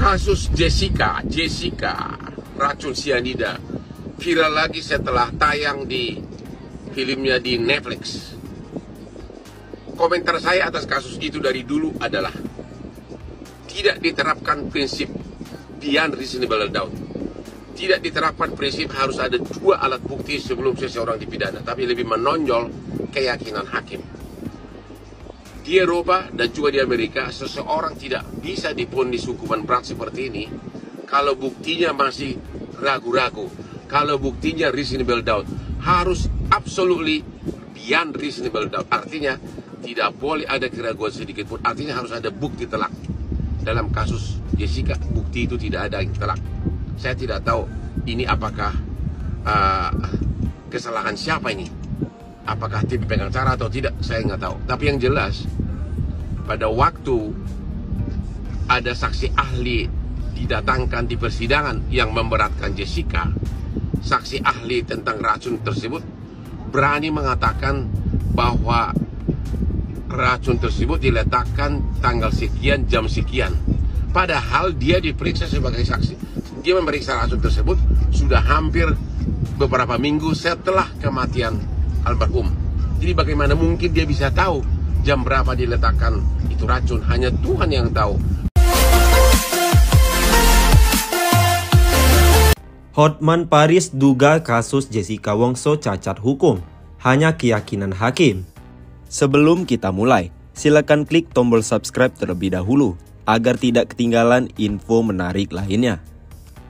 Kasus Jessica racun sianida viral lagi setelah tayang di filmnya di Netflix. Komentar saya atas kasus itu dari dulu adalah tidak diterapkan prinsip beyond reasonable doubt. Tidak diterapkan prinsip harus ada 2 alat bukti sebelum seseorang dipidana, tapi lebih menonjol keyakinan hakim. Di Eropa dan juga di Amerika, seseorang tidak bisa divonis hukuman berat seperti ini kalau buktinya masih ragu-ragu, kalau buktinya reasonable doubt. Harus absolutely beyond reasonable doubt. Artinya tidak boleh ada keraguan sedikit pun. Artinya harus ada bukti telak. Dalam kasus Jessica, bukti itu tidak ada yang telak. Saya tidak tahu ini apakah kesalahan siapa ini. Apakah tim pengacara atau tidak, saya nggak tahu. Tapi yang jelas, pada waktu ada saksi ahli didatangkan di persidangan yang memberatkan Jessica, saksi ahli tentang racun tersebut berani mengatakan bahwa racun tersebut diletakkan tanggal sekian, jam sekian. Padahal dia diperiksa sebagai saksi. Dia memeriksa racun tersebut sudah hampir beberapa minggu setelah kematian almarhum. Jadi bagaimana mungkin dia bisa tahu jam berapa diletakkan itu racun? Hanya Tuhan yang tahu. Hotman Paris duga kasus Jessica Wongso cacat hukum, hanya keyakinan hakim. Sebelum kita mulai, silakan klik tombol subscribe terlebih dahulu agar tidak ketinggalan info menarik lainnya.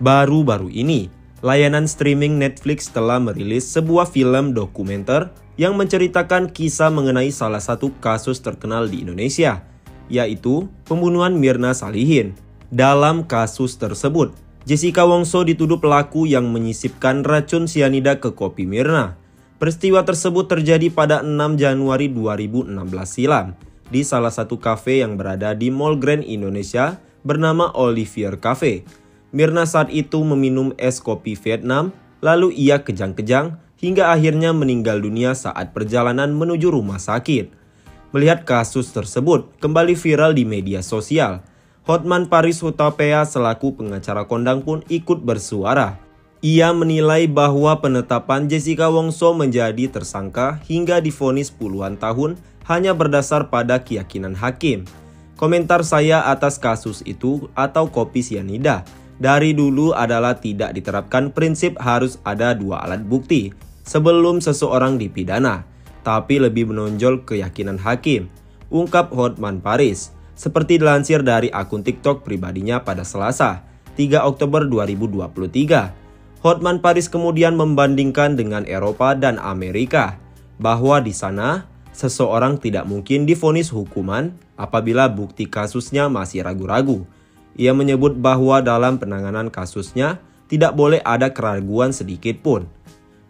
Baru-baru ini, layanan streaming Netflix telah merilis sebuah film dokumenter yang menceritakan kisah mengenai salah satu kasus terkenal di Indonesia, yaitu pembunuhan Mirna Salihin. Dalam kasus tersebut, Jessica Wongso dituduh pelaku yang menyisipkan racun sianida ke kopi Mirna. Peristiwa tersebut terjadi pada 6 Januari 2016 silam di salah satu kafe yang berada di Mall Grand Indonesia bernama Olivier Cafe. Mirna saat itu meminum es kopi Vietnam, lalu ia kejang-kejang hingga akhirnya meninggal dunia saat perjalanan menuju rumah sakit. Melihat kasus tersebut kembali viral di media sosial, Hotman Paris Hutapea selaku pengacara kondang pun ikut bersuara. Ia menilai bahwa penetapan Jessica Wongso menjadi tersangka hingga divonis puluhan tahun hanya berdasar pada keyakinan hakim. Komentar saya atas kasus itu atau kopi sianida dari dulu adalah tidak diterapkan prinsip harus ada 2 alat bukti sebelum seseorang dipidana, tapi lebih menonjol keyakinan hakim, ungkap Hotman Paris, seperti dilansir dari akun TikTok pribadinya pada Selasa, 3 Oktober 2023. Hotman Paris kemudian membandingkan dengan Eropa dan Amerika, bahwa di sana seseorang tidak mungkin divonis hukuman apabila bukti kasusnya masih ragu-ragu. Ia menyebut bahwa dalam penanganan kasusnya tidak boleh ada keraguan sedikit pun.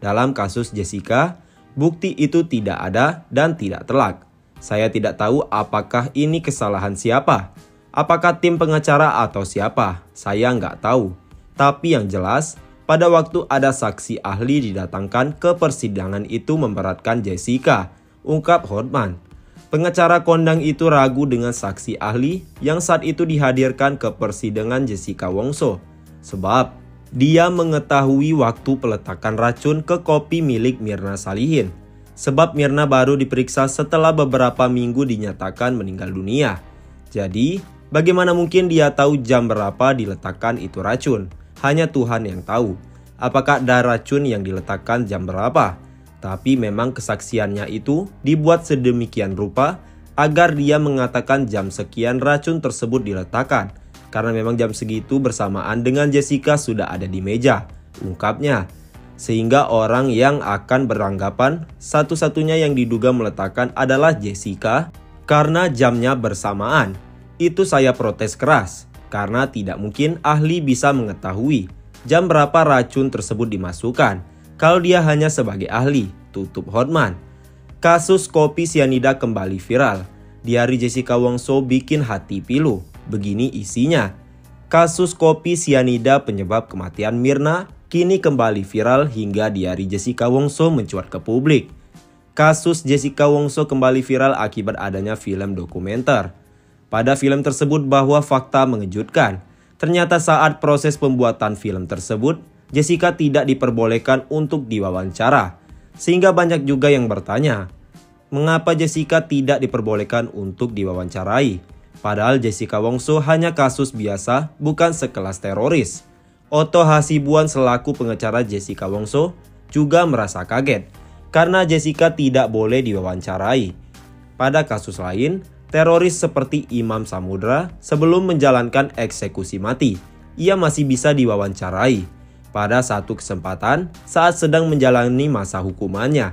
Dalam kasus Jessica, bukti itu tidak ada dan tidak telak. Saya tidak tahu apakah ini kesalahan siapa. Apakah tim pengacara atau siapa? Saya nggak tahu. Tapi yang jelas, pada waktu ada saksi ahli didatangkan ke persidangan itu memberatkan Jessica, ungkap Hotman. Pengacara kondang itu ragu dengan saksi ahli yang saat itu dihadirkan ke persidangan Jessica Wongso, sebab dia mengetahui waktu peletakan racun ke kopi milik Mirna Salihin. Sebab Mirna baru diperiksa setelah beberapa minggu dinyatakan meninggal dunia. Jadi, bagaimana mungkin dia tahu jam berapa diletakkan itu racun? Hanya Tuhan yang tahu. Apakah ada racun yang diletakkan jam berapa? Tapi memang kesaksiannya itu dibuat sedemikian rupa agar dia mengatakan jam sekian racun tersebut diletakkan. Karena memang jam segitu bersamaan dengan Jessica sudah ada di meja, ungkapnya. Sehingga orang yang akan beranggapan satu-satunya yang diduga meletakkan adalah Jessica karena jamnya bersamaan. Itu saya protes keras, karena tidak mungkin ahli bisa mengetahui jam berapa racun tersebut dimasukkan kalau dia hanya sebagai ahli, tutup Hotman. Kasus kopi sianida kembali viral. Diari Jessica Wongso bikin hati pilu. Begini isinya. Kasus kopi sianida penyebab kematian Mirna kini kembali viral hingga diari Jessica Wongso mencuat ke publik. Kasus Jessica Wongso kembali viral akibat adanya film dokumenter. Pada film tersebut bahwa fakta mengejutkan. Ternyata saat proses pembuatan film tersebut, Jessica tidak diperbolehkan untuk diwawancara. Sehingga banyak juga yang bertanya, mengapa Jessica tidak diperbolehkan untuk diwawancarai? Padahal Jessica Wongso hanya kasus biasa, bukan sekelas teroris. Otto Hasibuan selaku pengacara Jessica Wongso juga merasa kaget karena Jessica tidak boleh diwawancarai. Pada kasus lain, teroris seperti Imam Samudra sebelum menjalankan eksekusi mati, ia masih bisa diwawancarai. Pada satu kesempatan saat sedang menjalani masa hukumannya,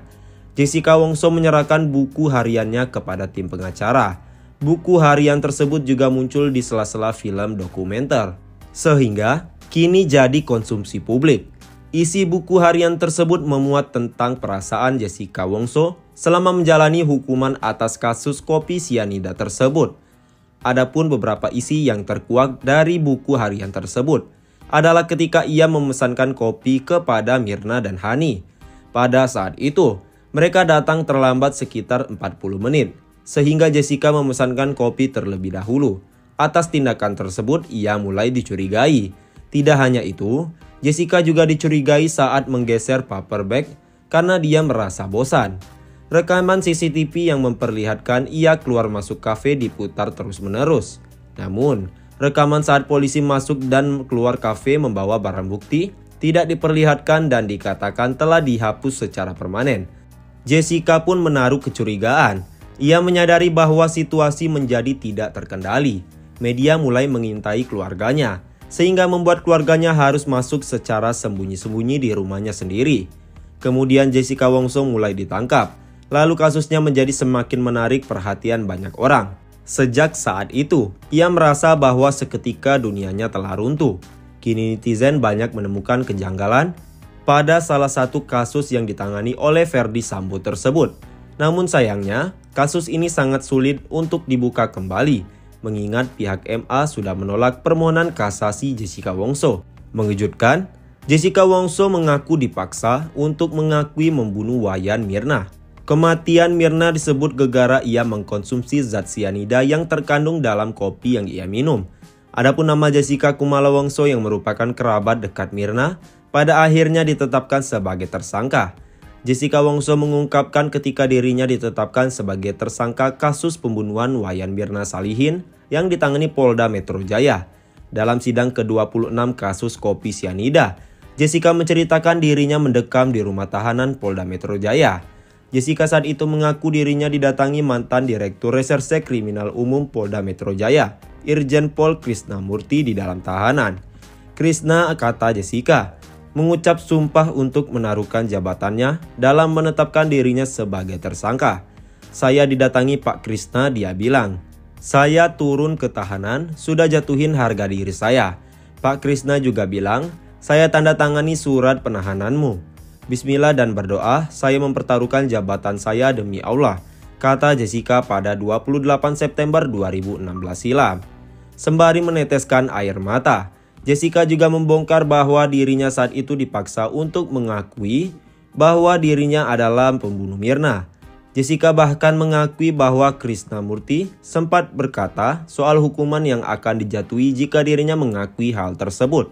Jessica Wongso menyerahkan buku hariannya kepada tim pengacara. Buku harian tersebut juga muncul di sela-sela film dokumenter, sehingga kini jadi konsumsi publik. Isi buku harian tersebut memuat tentang perasaan Jessica Wongso selama menjalani hukuman atas kasus kopi sianida tersebut. Adapun beberapa isi yang terkuak dari buku harian tersebut adalah ketika ia memesankan kopi kepada Mirna dan Hani. Pada saat itu, mereka datang terlambat sekitar 40 menit, sehingga Jessica memesankan kopi terlebih dahulu. Atas tindakan tersebut, ia mulai dicurigai. Tidak hanya itu, Jessica juga dicurigai saat menggeser paper bag karena dia merasa bosan. Rekaman CCTV yang memperlihatkan ia keluar masuk kafe diputar terus-menerus. Namun, rekaman saat polisi masuk dan keluar kafe membawa barang bukti tidak diperlihatkan dan dikatakan telah dihapus secara permanen. Jessica pun menaruh kecurigaan. Ia menyadari bahwa situasi menjadi tidak terkendali. Media mulai mengintai keluarganya, sehingga membuat keluarganya harus masuk secara sembunyi-sembunyi di rumahnya sendiri. Kemudian Jessica Wongso mulai ditangkap, lalu kasusnya menjadi semakin menarik perhatian banyak orang. Sejak saat itu, ia merasa bahwa seketika dunianya telah runtuh. Kini netizen banyak menemukan kejanggalan pada salah satu kasus yang ditangani oleh Ferdy Sambo tersebut. Namun sayangnya, kasus ini sangat sulit untuk dibuka kembali, mengingat pihak MA sudah menolak permohonan kasasi Jessica Wongso. Mengejutkan, Jessica Wongso mengaku dipaksa untuk mengakui membunuh Wayan Mirna. Kematian Mirna disebut gegara ia mengkonsumsi zat sianida yang terkandung dalam kopi yang ia minum. Adapun nama Jessica Kumala Wongso yang merupakan kerabat dekat Mirna pada akhirnya ditetapkan sebagai tersangka. Jessica Wongso mengungkapkan ketika dirinya ditetapkan sebagai tersangka kasus pembunuhan Wayan Mirna Salihin yang ditangani Polda Metro Jaya. Dalam sidang ke-26 kasus kopi sianida, Jessica menceritakan dirinya mendekam di rumah tahanan Polda Metro Jaya. Jessica saat itu mengaku dirinya didatangi mantan Direktur Reserse Kriminal Umum Polda Metro Jaya, Irjen Pol Krishna Murti di dalam tahanan. Krishna, kata Jessica, mengucap sumpah untuk menaruhkan jabatannya dalam menetapkan dirinya sebagai tersangka. Saya didatangi Pak Krishna, dia bilang. Saya turun ke tahanan, sudah jatuhin harga diri saya. Pak Krishna juga bilang, saya tanda tangani surat penahananmu. Bismillah dan berdoa, saya mempertaruhkan jabatan saya demi Allah, kata Jessica pada 28 September 2016 silam. Sembari meneteskan air mata, Jessica juga membongkar bahwa dirinya saat itu dipaksa untuk mengakui bahwa dirinya adalah pembunuh Mirna. Jessica bahkan mengakui bahwa Krishna Murti sempat berkata soal hukuman yang akan dijatuhi jika dirinya mengakui hal tersebut.